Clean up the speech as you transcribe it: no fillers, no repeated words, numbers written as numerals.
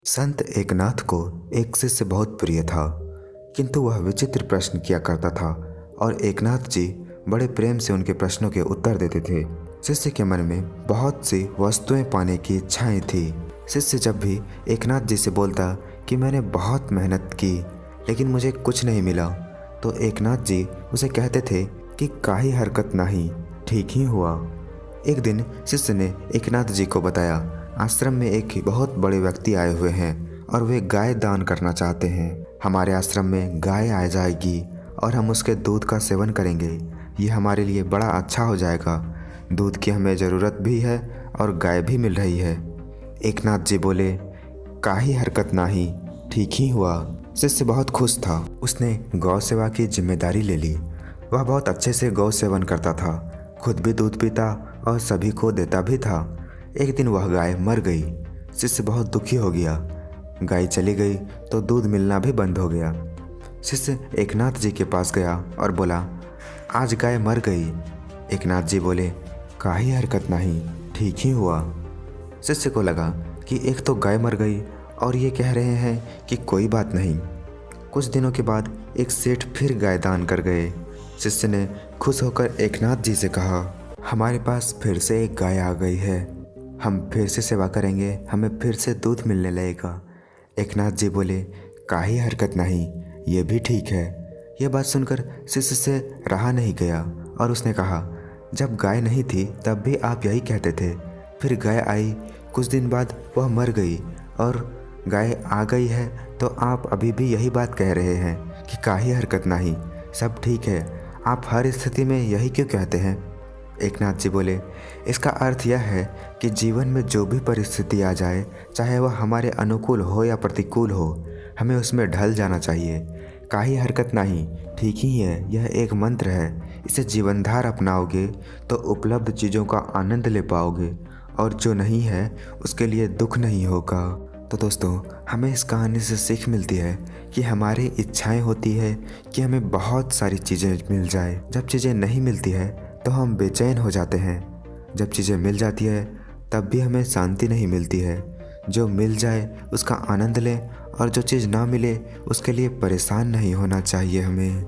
संत एकनाथ को एक शिष्य बहुत प्रिय था, किंतु वह विचित्र प्रश्न किया करता था और एकनाथ जी बड़े प्रेम से उनके प्रश्नों के उत्तर देते थे। शिष्य के मन में बहुत सी वस्तुएं पाने की इच्छाएं थी। शिष्य जब भी एकनाथ जी से बोलता कि मैंने बहुत मेहनत की लेकिन मुझे कुछ नहीं मिला, तो एकनाथ जी उसे कहते थे कि काहे हरकत नहीं, ठीक ही हुआ। एक दिन शिष्य ने एकनाथ जी को बताया, आश्रम में एक बहुत बड़े व्यक्ति आए हुए हैं और वे गाय दान करना चाहते हैं। हमारे आश्रम में गाय आ जाएगी और हम उसके दूध का सेवन करेंगे। ये हमारे लिए बड़ा अच्छा हो जाएगा। दूध की हमें ज़रूरत भी है और गाय भी मिल रही है। एकनाथ जी बोले, काहे हरकत नहीं, ठीक ही हुआ। शिष्य बहुत खुश था। उसने गौ सेवा की जिम्मेदारी ले ली। वह बहुत अच्छे से गौ सेवन करता था, खुद भी दूध पीता और सभी को देता भी था। एक दिन वह गाय मर गई। शिष्य बहुत दुखी हो गया। गाय चली गई तो दूध मिलना भी बंद हो गया। शिष्य एकनाथ जी के पास गया और बोला, आज गाय मर गई। एकनाथ जी बोले, काहे हरकत नहीं, ठीक ही हुआ। शिष्य को लगा कि एक तो गाय मर गई और ये कह रहे हैं कि कोई बात नहीं। कुछ दिनों के बाद एक सेठ फिर गाय दान कर गए। शिष्य ने खुश होकर एकनाथ जी से कहा, हमारे पास फिर से एक गाय आ गई है, हम फिर से सेवा करेंगे, हमें फिर से दूध मिलने लगेगा। एकनाथ जी बोले, काहे हरकत नहीं, ये भी ठीक है। यह बात सुनकर शिष्य से रहा नहीं गया और उसने कहा, जब गाय नहीं थी तब भी आप यही कहते थे, फिर गाय आई, कुछ दिन बाद वह मर गई और गाय आ गई है तो आप अभी भी यही बात कह रहे हैं कि काहे हरकत नहीं, सब ठीक है। आप हर स्थिति में यही क्यों कहते हैं? एकनाथ जी बोले, इसका अर्थ यह है कि जीवन में जो भी परिस्थिति आ जाए, चाहे वह हमारे अनुकूल हो या प्रतिकूल हो, हमें उसमें ढल जाना चाहिए। काहे हरकत नहीं, ठीक ही है, यह एक मंत्र है। इसे जीवनधार अपनाओगे तो उपलब्ध चीज़ों का आनंद ले पाओगे और जो नहीं है उसके लिए दुख नहीं होगा। तो दोस्तों, हमें इस कहानी से सीख मिलती है कि हमारी इच्छाएं होती है कि हमें बहुत सारी चीज़ें मिल जाए। जब चीज़ें नहीं मिलती है तो हम बेचैन हो जाते हैं। जब चीज़ें मिल जाती है तब भी हमें शांति नहीं मिलती है। जो मिल जाए उसका आनंद लें और जो चीज़ ना मिले उसके लिए परेशान नहीं होना चाहिए हमें।